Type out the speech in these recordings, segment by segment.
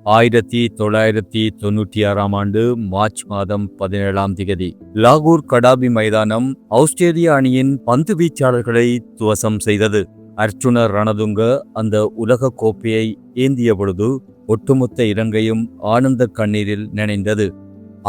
1996ஆம் ஆண்டு மார்ச் மாதம் 17ஆம் திகதி லாகூர் கடாபி மைதானம் ஆஸ்திரேலிய அணியின் பந்து வீச்சாளர்களை துவசம் செய்தது. அர்ச்சுன ரணதுங்க அந்த உலக கோப்பையை ஏந்திய பொழுது ஒட்டுமொத்த இலங்கையும் ஆனந்த கண்ணீரில் நனைந்தது.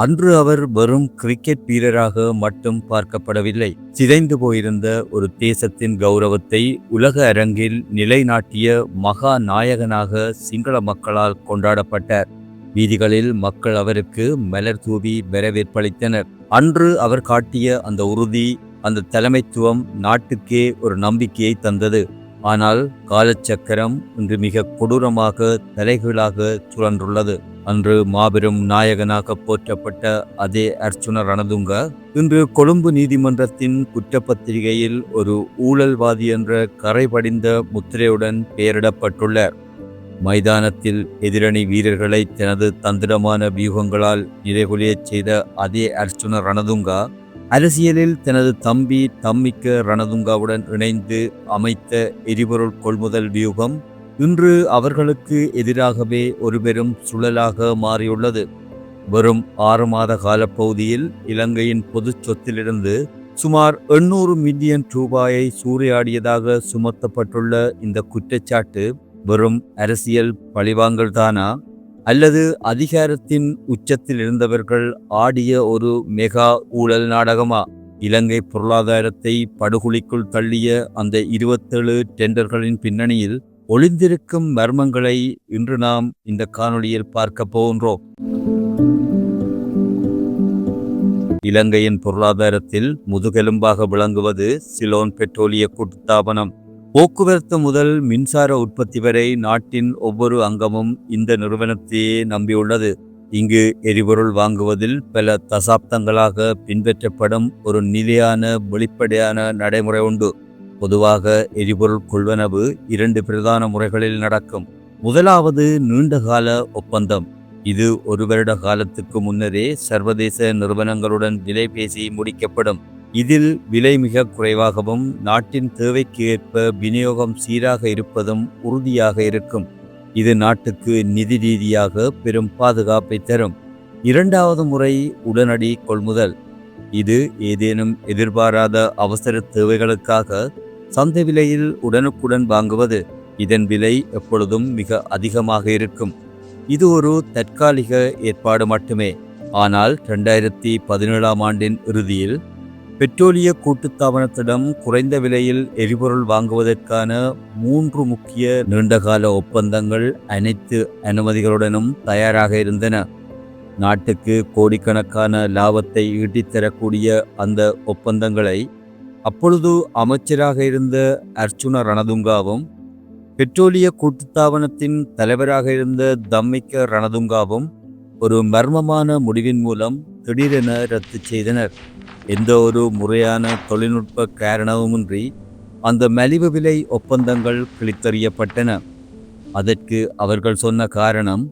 அன்று அவர் வெறும் கிரிக்கெட் வீரராக மட்டும் பார்க்கப்படவில்லை. சிதைந்து போயிருந்த ஒரு தேசத்தின் கௌரவத்தை உலக அரங்கில் நிலைநாட்டிய மகா நாயகனாக சிங்கள மக்களால் கொண்டாடப்பட்டார். வீதிகளில் மக்கள் அவருக்கு மலர் தூவி வரவேற்பளித்தனர். அன்று அவர் காட்டிய அந்த உறுதி, அந்த தலைமைத்துவம் நாட்டுக்கே ஒரு நம்பிக்கையை தந்தது. ஆனால் காலச்சக்கரம் இன்று மிக கொடூரமாக தலைகீழாக சுழன்றுள்ளது. அன்று மாபெரும் நாயகனாக போற்றப்பட்ட அதே அர்ச்சுன ரணதுங்க இன்று கொழும்பு நீதிமன்றத்தின் குற்றப்பத்திரிகையில் ஒரு ஊழல்வாதி என்ற கரைபடிந்த முத்திரையுடன் பெயரிடப்பட்டுள்ளார். மைதானத்தில் எதிரணி வீரர்களை தனது தந்திரமான வியூகங்களால் நிலைகுலையச் செய்த அதே அர்ச்சுன ரணதுங்க அரசியலில் தனது தம்பி தம்மிக்க ரணதுங்காவுடன் இணைந்து அமைத்த எரிபொருள் கொள்முதல் வியூகம் இன்று அவர்களுக்கு எதிராகவே ஒரு பெரும் சுழலாக மாறியுள்ளது. வெறும் 6 மாத காலப்பகுதியில் இலங்கையின் பொது சொத்திலிருந்து சுமார் 800 மில்லியன் ரூபாயை சூறையாடியதாக சுமத்தப்பட்டுள்ள இந்த குற்றச்சாட்டு வெறும் அரசியல் பழிவாங்கல் தானா, அல்லது அதிகாரத்தின் உச்சத்தில் இருந்தவர்கள் ஆடிய ஒரு மெகா ஊழல் நாடகமா? இலங்கை பொருளாதாரத்தை படுகொலிக்குள் தள்ளிய அந்த 27 டெண்டர்களின் பின்னணியில் ஒளிந்திருக்கும் மர்மங்களை இன்று நாம் இந்த காணொளியில் பார்க்க போகின்றோம். இலங்கையின் பொருளாதாரத்தில் முதுகெலும்பாக விளங்குவது சிலோன் பெட்ரோலிய கூட்டுத்தாபனம். போக்குவரத்து முதல் மின்சார உற்பத்தி வரை நாட்டின் ஒவ்வொரு அங்கமும் இந்த நிறுவனத்தையே நம்பியுள்ளது. இங்கு எரிபொருள் வாங்குவதில் பல தசாப்தங்களாக பின்பற்றப்படும் ஒரு நிலையான வெளிப்படையான நடைமுறை உண்டு. பொதுவாக எரிபொருள் கொள்வனவு 2 பிரதான முறைகளில் நடக்கும். முதலாவது நீண்டகால ஒப்பந்தம். இது 1 வருட காலத்துக்கு முன்னரே சர்வதேச நிறுவனங்களுடன் விலை பேசி முடிக்கப்படும். இதில் விலை மிக குறைவாகவும் நாட்டின் தேவைக்கு ஏற்ப விநியோகம் சீராக இருப்பதும் உறுதியாக இருக்கும். இது நாட்டுக்கு நிதி ரீதியாக பெரும் பாதுகாப்பை தரும். இரண்டாவது முறை உடனடி கொள்முதல். இது ஏதேனும் எதிர்பாராத அவசர தேவைகளுக்காக சந்தை விலையில் உடனுக்குடன் வாங்குவது. இதன் விலை எப்பொழுதும் மிக அதிகமாக இருக்கும். இது ஒரு தற்காலிக ஏற்பாடு மட்டுமே. ஆனால் 2017ஆம் ஆண்டின் இறுதியில் பெட்ரோலிய கூட்டுத்தாபனத்திடம் குறைந்த விலையில் எரிபொருள் வாங்குவதற்கான 3 முக்கிய நீண்டகால ஒப்பந்தங்கள் அனைத்து அனுமதிகளுடனும் தயாராக இருந்தன. நாட்டுக்கு கோடிக்கணக்கான லாபத்தை ஈட்டித்தரக்கூடிய அந்த ஒப்பந்தங்களை அப்பொழுது அமைச்சராக இருந்த அர்ச்சுன ரணதுங்காவும் பெட்ரோலிய கூட்டுத்தாபனத்தின் தலைவராக இருந்த தம்மிக்க ரணதுங்காவும் ஒரு மர்மமான முடிவின் மூலம் திடீரென ரத்து செய்தனர். எந்த ஒரு முறையான தொழில்நுட்ப காரணமுமின்றி அந்த மலிவு விலை ஒப்பந்தங்கள் கிழித்தறியப்பட்டன. அதற்கு அவர்கள் சொன்ன காரணம்,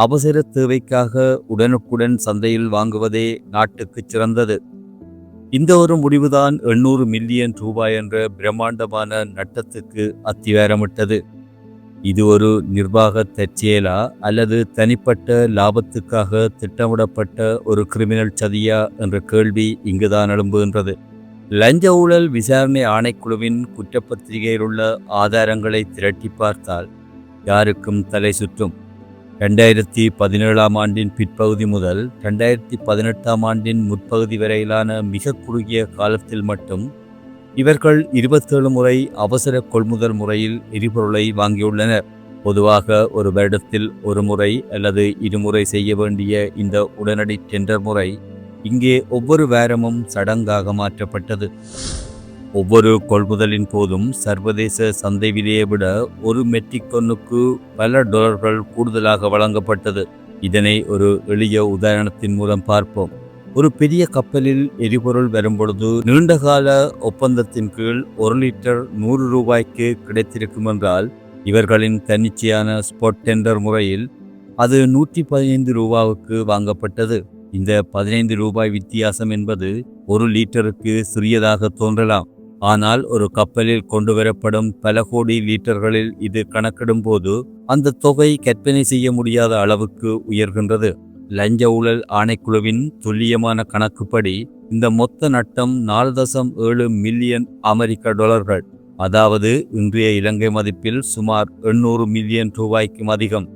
அவசர தேவைக்காக உடனுக்குடன் சந்தையில் வாங்குவதே நாட்டுக்கு சிறந்தது. இந்த ஒரு முடிவுதான் 800 மில்லியன் ரூபாய் என்ற பிரம்மாண்டமான நட்டத்துக்கு அத்திவாரமிட்டது. இது ஒரு நிர்வாக தற்செயலா அல்லது தனிப்பட்ட லாபத்துக்காக திட்டமிடப்பட்ட ஒரு கிரிமினல் சதியா என்ற கேள்வி இங்குதான் எழும்புகின்றது. லஞ்ச ஊழல் விசாரணை ஆணைக்குழுவின் குற்றப்பத்திரிகையில் உள்ள ஆதாரங்களை திரட்டி பார்த்தால் யாருக்கும் தலை சுற்றும். 2017ஆம் ஆண்டின் பிற்பகுதி முதல் 2018ஆம் ஆண்டின் முற்பகுதி வரையிலான மிக குறுகிய காலத்தில் மட்டும் இவர்கள் 27 முறை அவசர கொள்முதல் முறையில் எரிபொருளை வாங்கியுள்ளனர். பொதுவாக ஒரு வருடத்தில் 1 முறை அல்லது 2 முறை செய்ய வேண்டிய இந்த உடனடி டெண்டர் முறை இங்கே ஒவ்வொரு வாரமும் சடங்காக மாற்றப்பட்டது. ஒவ்வொரு கொள்முதலின் போதும் சர்வதேச சந்தை விலையை விட 1 மெட்ரிக் டன்னுக்கு பல டாலர்கள் கூடுதலாக வழங்கப்பட்டது. இதனை ஒரு எளிய உதாரணத்தின் மூலம் பார்ப்போம். ஒரு பெரிய கப்பலில் எரிபொருள் வரும்பொழுது நீண்டகால ஒப்பந்தத்தின் கீழ் 1 லிட்டர் 100 ரூபாய்க்கு கிடைத்திருக்கும் என்றால், இவர்களின் தன்னிச்சையான ஸ்பாட் டெண்டர் முறையில் அது 115 ரூபாவுக்கு வாங்கப்பட்டது. இந்த 15 ரூபாய் வித்தியாசம் என்பது 1 லிட்டருக்கு சிறியதாக தோன்றலாம். ஆனால் ஒரு கப்பலில் கொண்டு வரப்படும் பல கோடி லீட்டர்களில் இது கணக்கிடும்போது அந்த தொகை கற்பனை செய்ய முடியாத அளவுக்கு உயர்கின்றது. லஞ்ச ஊழல் ஆணைக்குழுவின் துல்லியமான கணக்குப்படி இந்த மொத்த நட்டம் 4.7 மில்லியன் அமெரிக்க டாலர்கள், அதாவது இன்றைய இலங்கை மதிப்பில் சுமார் 800 மில்லியன் ரூபாய்க்கும் அதிகம்.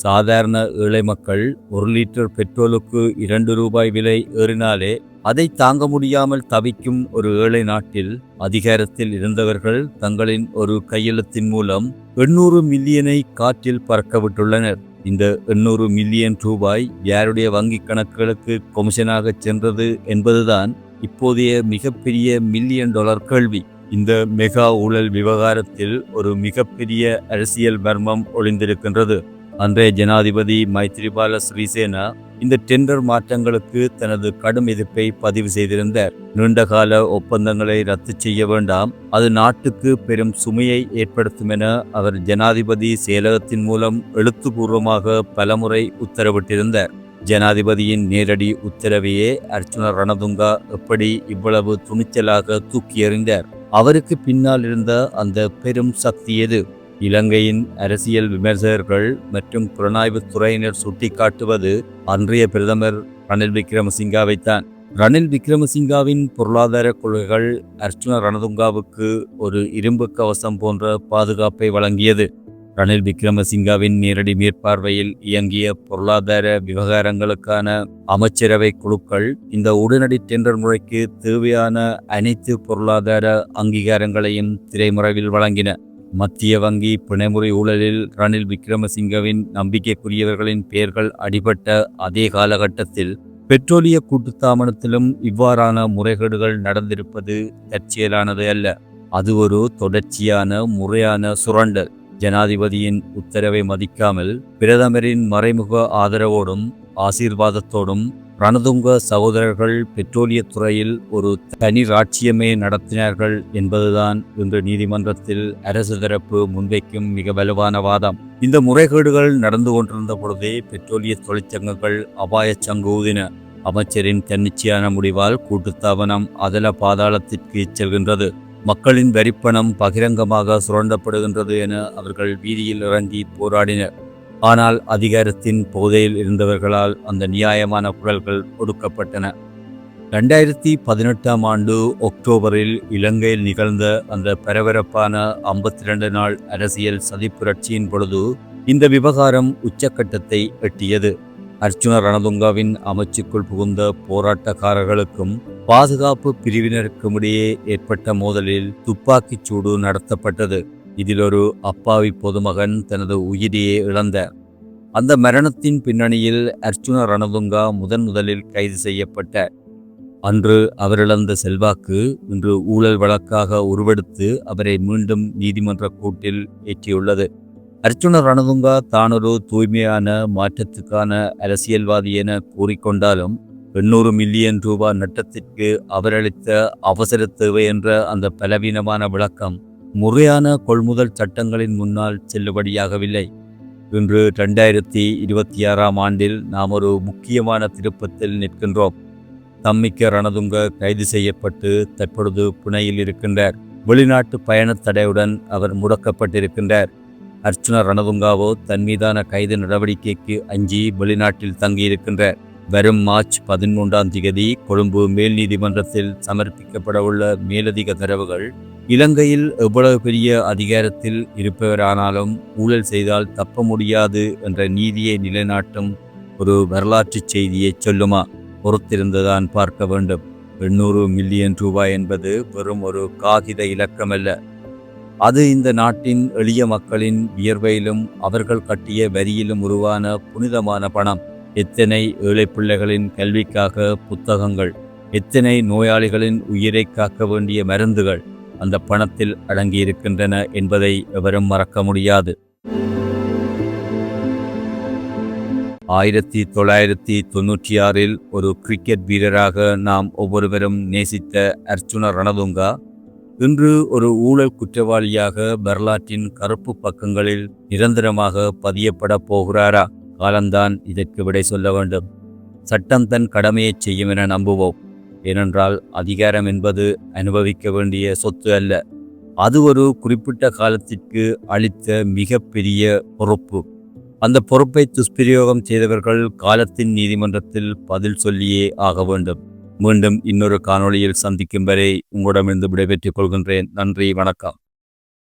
சாதாரண ஏழை மக்கள் 1 லிட்டர் பெட்ரோலுக்கு 2 ரூபாய் விலை ஏறினாலே அதை தாங்க முடியாமல் தவிக்கும் ஒரு ஏழை நாட்டில் அதிகாரத்தில் இருந்தவர்கள் தங்களின் ஒரு கையெழுத்தின் மூலம் 800 மில்லியனை காற்றில் பறக்கவிட்டுள்ளனர். இந்த 800 மில்லியன் ரூபாய் யாருடைய வங்கிக் கணக்குகளுக்கு கொமிஷனாக சென்றது என்பதுதான் இப்போதைய மிகப்பெரிய மில்லியன் டாலர் கேள்வி. இந்த மெகா ஊழல் விவகாரத்தில் ஒரு மிகப்பெரிய அரசியல் மர்மம் ஒளிந்திருக்கின்றது. அன்றைய ஜனாதிபதி மைத்ரிபால சிறிசேனா இந்த டெண்டர் மாற்றங்களுக்கு தனது கடும் எதிர்ப்பை பதிவு செய்திருந்தார். நீண்டகால ஒப்பந்தங்களை ரத்து செய்ய வேண்டாம், அது நாட்டுக்கு பெரும் சுமையை ஏற்படுத்தும் என அவர் ஜனாதிபதி செயலகத்தின் மூலம் எழுத்துப்பூர்வமாக பலமுறை உத்தரவிட்டிருந்தார். ஜனாதிபதியின் நேரடி உத்தரவையே அர்ச்சுன ரணதுங்கா எப்படி இவ்வளவு துணிச்சலாக தூக்கி எறிந்தார்? அவருக்கு பின்னால் இருந்த அந்த பெரும் சக்தி எது? இலங்கையின் அரசியல் விமர்சகர்கள் மற்றும் புலனாய்வு துறையினர் சுட்டிக்காட்டுவது அன்றைய பிரதமர் ரணில் விக்ரமசிங்காவைத்தான். ரணில் விக்ரமசிங்காவின் பொருளாதார கொள்கைகள் அர்ச்சுன ரணதுங்காவுக்கு ஒரு இரும்பு கவசம் போன்ற பாதுகாப்பை வழங்கியது. ரணில் விக்ரமசிங்காவின் நேரடி மேற்பார்வையில் இயங்கிய பொருளாதார விவகாரங்களுக்கான அமைச்சரவை குழுக்கள் இந்த உடனடி டெண்டர் முறைக்கு தேவையான அனைத்து பொருளாதார அங்கீகாரங்களையும் திரைமறைவில் வழங்கின. மத்திய வங்கி பிணைமுறை ஊழலில் ரணில் விக்ரமசிங்கவின் நம்பிக்கைக்குரியவர்களின் பெயர்கள் அடிபட்ட அதே காலகட்டத்தில் பெட்ரோலிய கூட்டுத்தாபனத்திலும் இவ்வாறான முறைகேடுகள் நடந்திருப்பது தற்செயலானது அல்ல. அது ஒரு தொடர்ச்சியான முறையான சுரண்டல். ஜனாதிபதியின் உத்தரவை மதிக்காமல் பிரதமரின் மறைமுக ஆதரவோடும் ஆசீர்வாதத்தோடும் ரணதுங்க சகோதரர்கள் பெட்ரோலியத்துறையில் ஒரு தனி ராட்சியமே நடத்தினார்கள் என்பதுதான் இன்று நீதிமன்றத்தில் அரசு தரப்பு முன்வைக்கும் மிக வலுவான வாதம். இந்த முறைகேடுகள் நடந்து கொண்டிருந்த பொழுதே பெட்ரோலிய தொழிற்சங்கங்கள் அபாய சங்கு ஊதின. அமைச்சரின் தன்னிச்சையான முடிவால் கூட்டுத்தாபனம் அதல பாதாளத்திற்கு செல்கின்றது. மக்களின் வரிப்பணம் பகிரங்கமாக சுரண்டப்படுகின்றது என அவர்கள் வீதியில் இறங்கி போராடினர். ஆனால் அதிகாரத்தின் போதையில் இருந்தவர்களால் அந்த நியாயமான குரல்கள் ஒடுக்கப்பட்டன. 2018 ஆண்டு அக்டோபரில் இலங்கையில் நிகழ்ந்த அந்த பரபரப்பான 52 நாள் அரசியல் சதிப்புரட்சியின் பொழுது இந்த விவகாரம் உச்சக்கட்டத்தை எட்டியது. அர்ச்சுன ரணதுங்காவின் அமைச்சுக்குள் புகுந்த போராட்டக்காரர்களுக்கும் பாதுகாப்பு பிரிவினருக்கும் இடையே ஏற்பட்ட மோதலில் துப்பாக்கிச் சூடு நடத்தப்பட்டது. இதில் ஒரு அப்பாவி பொதுமகன் தனது உயிரையே இழந்தார். அந்த மரணத்தின் பின்னணியில் அர்ச்சுன ரணதுங்கா முதலில் கைது செய்யப்பட்டார். அன்று அவர் இழந்த செல்வாக்கு இன்று ஊழல் வழக்காக உருவெடுத்து அவரை மீண்டும் நீதிமன்ற கூட்டில் ஏற்றியுள்ளது. அர்ச்சுன ரணதுங்கா தானொரு தூய்மையான மாற்றத்துக்கான அரசியல்வாதி என கூறிக்கொண்டாலும் 800 மில்லியன் ரூபாய் நட்டத்திற்கு அவரளித்த அவசர தேவை என்ற அந்த பலவீனமான விளக்கம் முறையான கொள்முதல் சட்டங்களின் முன்னால் செல்லுபடியாகவில்லை. இன்று 2026 ஆண்டில் நாம் ஒரு முக்கியமான திருப்பத்தில் நிற்கின்றோம். தம்மிக்க ரணதுங்க கைது செய்யப்பட்டு தற்பொழுது புனேயில் இருக்கின்றார். வெளிநாட்டு பயணத் தடையுடன் அவர் முடக்கப்பட்டிருக்கின்றார். அர்ச்சுன ரணதுங்காவோ தன் மீதான கைது நடவடிக்கைக்கு அஞ்சி வெளிநாட்டில் தங்கியிருக்கின்றார். வரும் மார்ச் 13 கொழும்பு மேல் நீதிமன்றத்தில் சமர்ப்பிக்கப்படவுள்ள மேலதிக தரவுகள் இலங்கையில் எவ்வளவு பெரிய அதிகாரத்தில் இருப்பவரானாலும் ஊழல் செய்தால் தப்ப முடியாது என்ற நீதியை நிலைநாட்டும் ஒரு வரலாற்று செய்தியை சொல்லுமா? பொறுத்திருந்துதான் பார்க்க வேண்டும். 800 மில்லியன் ரூபாய் என்பது வெறும் ஒரு காகித இலக்கமல்ல. அது இந்த நாட்டின் எளிய மக்களின் வியர்வையிலும் அவர்கள் கட்டிய வரியிலும் உருவான புனிதமான பணம். எத்தனை ஏழை பிள்ளைகளின் கல்விக்காக புத்தகங்கள், எத்தனை நோயாளிகளின் உயிரை காக்க வேண்டிய மருந்துகள் அந்த பணத்தில் அடங்கியிருக்கின்றன என்பதை எவரும் மறக்க முடியாது. 1996 ஒரு கிரிக்கெட் வீரராக நாம் ஒவ்வொருவரும் நேசித்த அர்ச்சுன ரணதுங்கா இன்று ஒரு ஊழல் குற்றவாளியாக வரலாற்றின் கருப்பு பக்கங்களில் நிரந்தரமாக பதியப்பட போகிறாரா? காலம்தான் இதற்கு விடை சொல்ல வேண்டும். சட்டம் தன் கடமையை செய்யும் என நம்புவோம். ஏனென்றால் அதிகாரம் என்பது அனுபவிக்க வேண்டிய சொத்து அல்ல, அது ஒரு குறிப்பிட்ட காலத்திற்கு அளித்த மிகப்பெரிய பொறுப்பு. அந்த பொறுப்பை துஷ்பிரயோகம் செய்தவர்கள் காலத்தின் நீதிமன்றத்தில் பதில் சொல்லியே ஆக வேண்டும். மீண்டும் இன்னொரு காணொளியில் சந்திக்கும் வரை உங்களிடமிருந்து விடைபெற்றுக் கொள்கின்றேன். நன்றி, வணக்கம்.